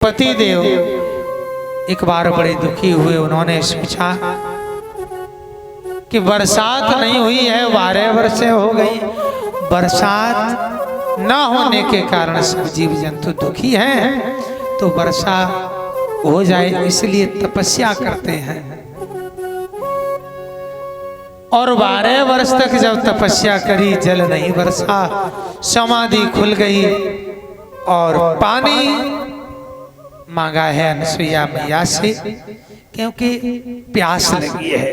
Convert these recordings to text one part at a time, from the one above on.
पति देव एक बार बड़े दुखी हुए। उन्होंने सोचा कि बरसात नहीं हुई है, 12 वर्ष हो गई, बरसात न होने के कारण सब जीव जंतु दुखी हैं, तो वर्षा हो जाए इसलिए तपस्या करते हैं। और 12 वर्ष तक जब तपस्या करी, जल नहीं बरसा, समाधि खुल गई और पानी मांगा है अनसुईया मैया से, क्योंकि प्यास लगी है।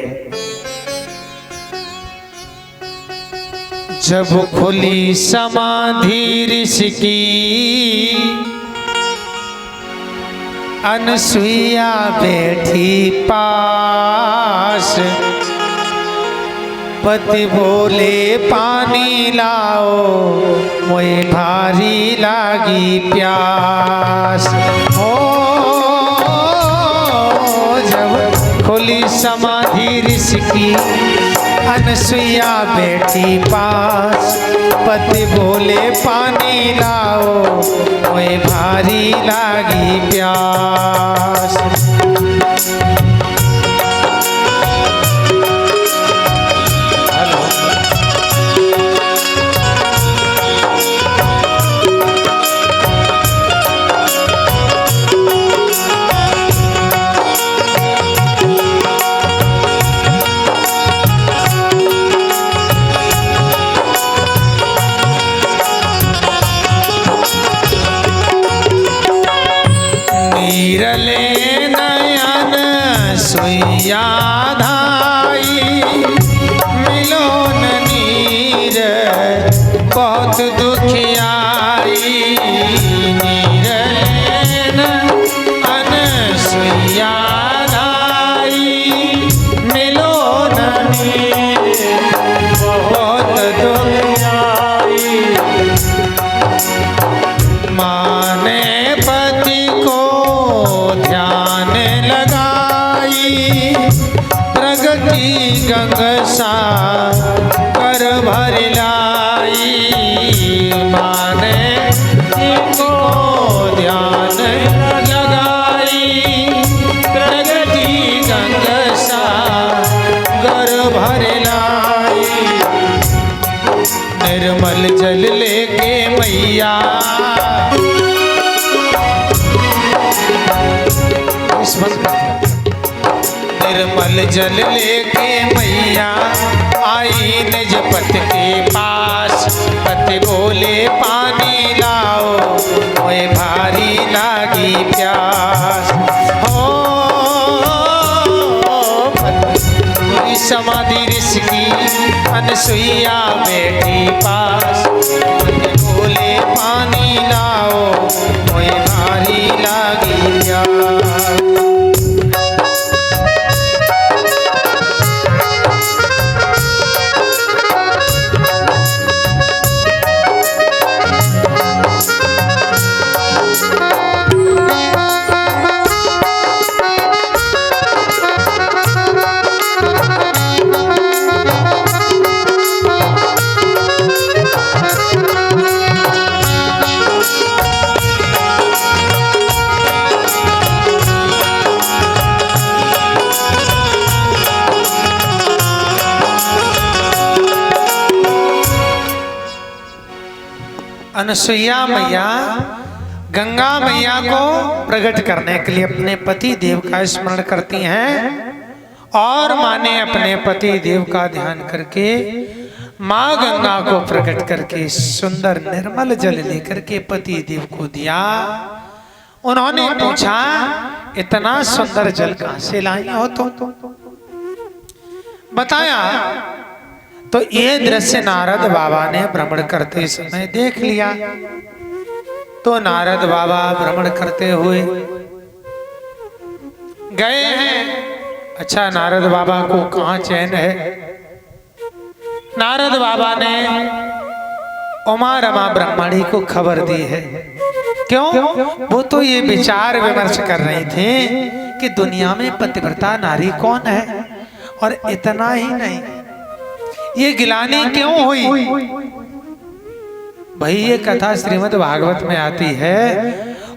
जब खुली समाधि ऋषि की, अनसुईया बैठी पास, पति बोले पानी लाओ, मोए भारी लागी प्यास। हो जब खुली समाधि ऋषि की, अनसुईया बैठी पास, पति बोले पानी लाओ, मोए भारी लागी प्यास। नीरले नयन सुइया धाई, मिलोन नीर बहुत दुखियाई। नीरले नयन सुइया धाई, मिलोन नीर बहुत दुखियाई। माने पति को ध्यान लगाई, प्रगति गंगसा कर भर लाई। माने को ध्यान लगाई, प्रगति गंगसा कर भर लाई। निर्मल जल लेके मैया, निर्मल जल लेके मैया आई निज पति के पास। पति बोले पानी लाओ, मोए भारी लागी प्यास। हो पूरी समाधि ऋषि की, अनसुईया बैठी पास। पति बोले पानी लाओ, मोए भारी लागी प्यास। अनसुईया मैया गंगा मैया को प्रकट करने के लिए अपने पति देव का स्मरण करती हैं और माँ ने अपने पति देव का ध्यान करके माँ गंगा को प्रकट करके सुंदर निर्मल जल लेकर के पति देव को दिया। उन्होंने पूछा, इतना सुंदर जल कहां से लाई हो तुम? बताया तो ये दृश्य नारद बाबा ने भ्रमण करते समय देख लिया। तो नारद बाबा भ्रमण करते हुए गए हैं। अच्छा, नारद बाबा को कहां चैन है? नारद बाबा ने उमा रमा ब्रह्मणी को खबर दी है। क्यों? वो तो ये विचार विमर्श कर रहे थे कि दुनिया में पतिव्रता नारी कौन है। और इतना ही नहीं, ये गिलानी क्यों हुई? भाई ये कथा श्रीमद् भागवत में आती है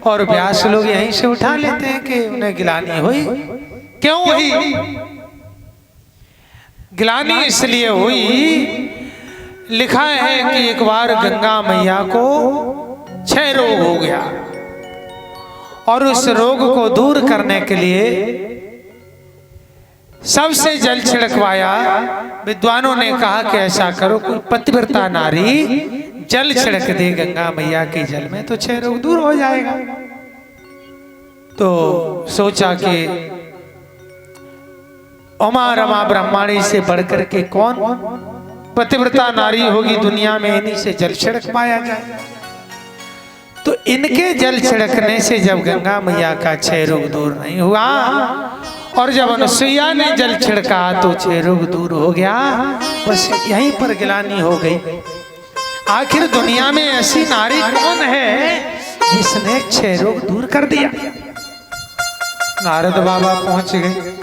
और व्यास लोग यहीं से उठा लेते हैं कि उन्हें गिलानी हुई। क्यों हुई? गिलानी इसलिए हुई, लिखा है कि एक बार गंगा मैया को 6 रोग हो गया और उस रोग को दूर करने के लिए सबसे जल छिड़कवाया। विद्वानों ने कहा कि ऐसा करो, कोई पतिव्रता नारी जल छिड़क दे गंगा मैया के जल में तो 6 रोग दूर हो जाएगा। तो सोचा कि उमा रमा ब्रह्माणी से बढ़कर के कौन पतिव्रता नारी होगी दुनिया में, इन्हीं से जल छिड़क पाया जाए। तो इनके जल छिड़कने से जब गंगा मैया का 6 रोग दूर नहीं हुआ और जब अनुसुईया ने जल छिड़का तो 6 रोग दूर हो गया। बस यहीं पर गिलानी हो गई। आखिर दुनिया में ऐसी नारी कौन है जिसने 6 रोग दूर कर दिया? नारद बाबा पहुंच गए।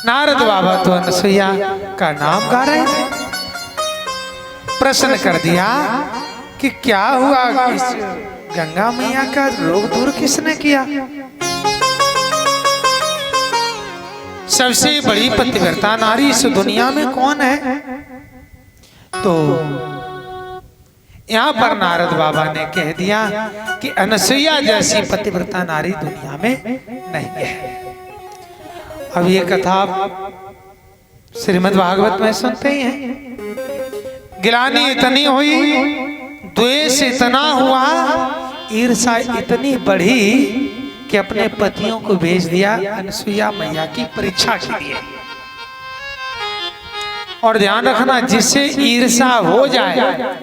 नारद बाबा तो अनुसुईया का नाम गा रहे थे। प्रश्न कर दिया कि क्या हुआ, इस गंगा मैया का रोग दूर किसने किया? सबसे बड़ी पतिव्रता नारी इस दुनिया में कौन है? तो यहाँ पर नारद बाबा ने कह दिया कि अनुसुईया जैसी पतिव्रता नारी दुनिया में नहीं है। अब ये कथा श्रीमद् भागवत में सुनते ही हैं। गिलानी इतनी हुई, द्वेष इतना हुआ, ईर्षा इतनी बढ़ी कि अपने पतियों को भेज दिया अनुसुईया मैया की परीक्षा के लिए। और ध्यान रखना, जिससे ईर्षा हो जाए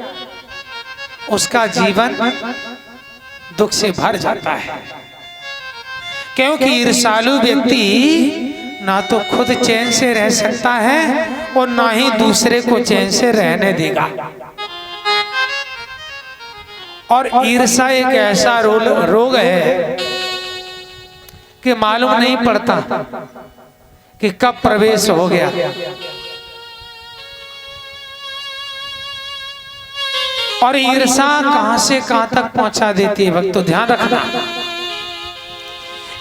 उसका जीवन दुख से भर जाता है, क्योंकि ईर्षालु व्यक्ति ना तो खुद चैन से रह सकता है और ना ही दूसरे को चैन से रहने देगा। और ईर्षा एक ऐसा रोग है कि मालूम नहीं पड़ता कि कब प्रवेश हो गया। और ईर्षा कहां से कहां तक पहुंचा देती है भक्त, तो ध्यान रखना।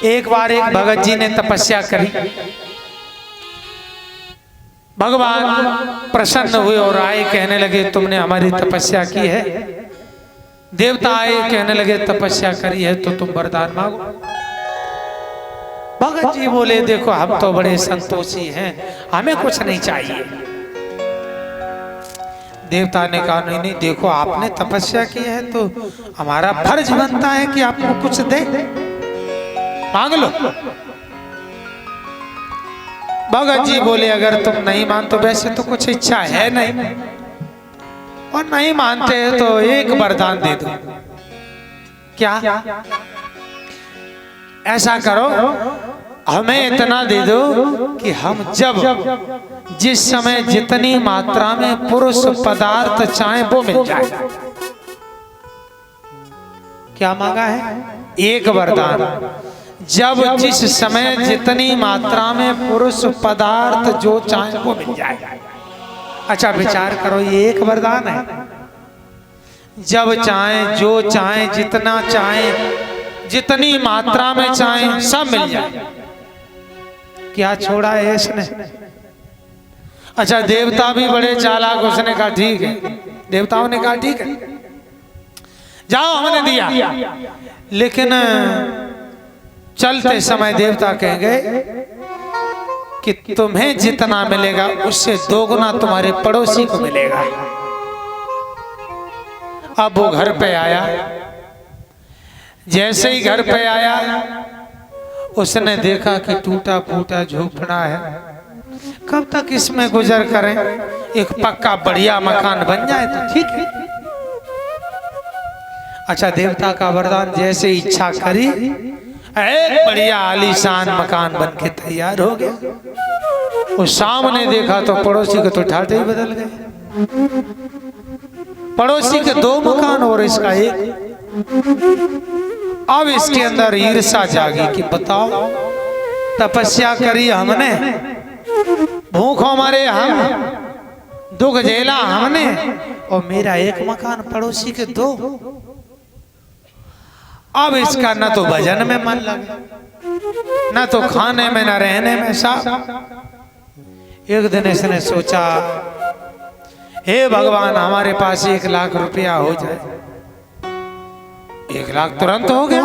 एक बार एक भगत जी ने तपस्या करी, भगवान प्रसन्न हुए और आए, कहने लगे तुमने हमारी तपस्या की है। देवता आए, कहने लगे तपस्या करी है तो तुम वरदान मांगो। भगत जी बोले देखो हम तो बड़े संतोषी हैं, हमें कुछ नहीं चाहिए। देवता ने कहा नहीं नहीं, देखो आपने तपस्या की है तो हमारा फर्ज बनता है कि आपको कुछ दे, मांग लो। भगत जी बोले अगर तुम नहीं मानते, वैसे तो कुछ इच्छा है नहीं और नहीं मानते तो एक वरदान दे दो। क्या? ऐसा करो हमें इतना दे दो कि हम जब जिस समय जितनी मात्रा में पुरुष पदार्थ चाहे वो मिल जाए। क्या मांगा है? एक वरदान, जब जिस समय जितनी मात्रा में पुरुष पदार्थ जो चाहे वो मिल जाए। अच्छा विचार करो, ये एक वरदान है। जब चाहे जो चाहे जितना चाहे जितनी मात्रा में चाहे सब मिल जाए। क्या छोड़ा है इसने? अच्छा देवता भी बड़े चालाक, उसने कहा ठीक है। देवताओं ने कहा ठीक है जाओ हमने दिया, लेकिन चलते समय देवता कह गए कि तुम्हें जितना मिलेगा उससे 2 गुना तुम्हारे पड़ोसी को मिलेगा। अब वो घर पे आया, जैसे ही घर पे आया उसने देखा कि टूटा फूटा झोपड़ा है, कब तक इसमें गुजर करें, एक पक्का बढ़िया मकान बन जाए तो ठीक है। अच्छा देवता का वरदान, जैसे इच्छा करी एक बढ़िया आलीशान मकान बन के तैयार हो गया। वो सामने देखा तो पड़ोसी के तो ठाठे ही बदल गए। पड़ोसी के 2 मकान और इसका 1। अब इसके अंदर ईर्ष्या जागी कि बताओ तपस्या करी हमने, भूखों मरे हम, दुख झेला हमने और मेरा 1 मकान, पड़ोसी के 2। अब इसका न तो भजन में मन लगे, न तो खाने में, न रहने में। साहब एक दिन इसने सोचा, हे भगवान हमारे पास 1 लाख रुपया हो जाए। 1 लाख तुरंत हो गया।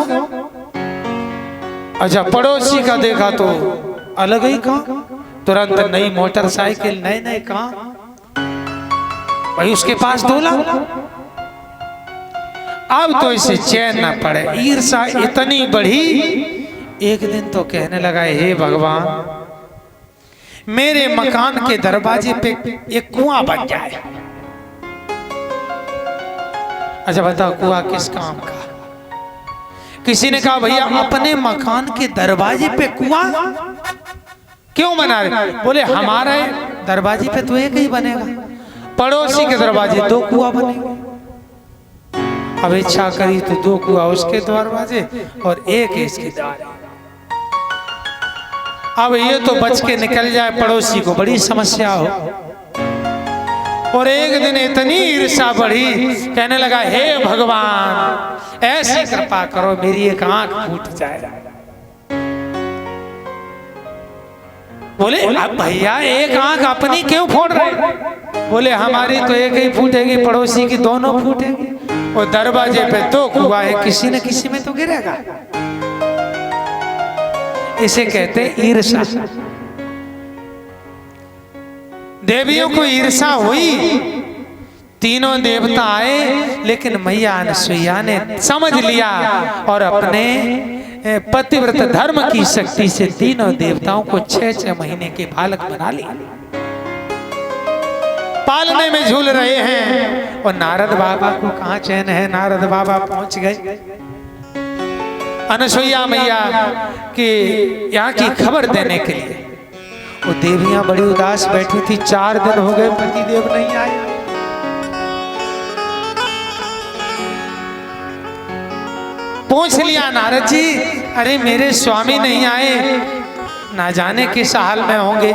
अच्छा पड़ोसी का देखा तो अलग ही कहा, तुरंत नई मोटरसाइकिल, नए नए कहा भाई उसके पास 2 लाख। अब तो इसे चैन ना पड़े, ईर्ष्या इतनी बढ़ी, एक दिन तो कहने लगा, हे भगवान मेरे मकान के दरवाजे पे एक कुआं बन जाए। अच्छा बताओ कुआं किस काम का? किसी ने कहा भैया अपने मकान के दरवाजे पे कुआं क्यों बना रहे? बोले हमारे दरवाजे पे तो एक ही बनेगा, पड़ोसी के दरवाजे 2 कुआं बनेंगे। अब इच्छा करी तो 2 कुआं उसके दरवाजे और एक इसके द्वार। अब ये तो बच के निकल जाए, पड़ोसी को बड़ी समस्या हो। और एक दिन इतनी ईर्ष्या बढ़ी, कहने लगा, हे भगवान ऐसी कृपा करो मेरी एक आंख फूट जाए। बोले अब भैया एक आंख अपनी क्यों फोड़ रहे? बोले हमारी तो एक ही फूटेगी, पड़ोसी की दोनों फूटेगी। और दरवाजे पे 2 कुआं है, किसी न किसी में तो गिरेगा। इसे कहते ईर्ष्या। देवियों को ईर्ष्या हुई, तीनों देवता आए, लेकिन मैया अनसुईया ने समझ लिया और अपने पतिव्रत धर्म की शक्ति से तीनों देवताओं को 6-6 महीने के बालक बना लिया। पालने में झूल रहे हैं और नारद बाबा को कहाँ चैन है। नारद बाबा पहुंच गए अनसुईया मैया की यहाँ की खबर देने के लिए। वो देवियां बड़ी उदास बैठी थी, 4 दिन हो गए पतिदेव नहीं आए। पूछ लिया नारद जी, अरे मेरे स्वामी नहीं आए, ना जाने किस हाल में होंगे।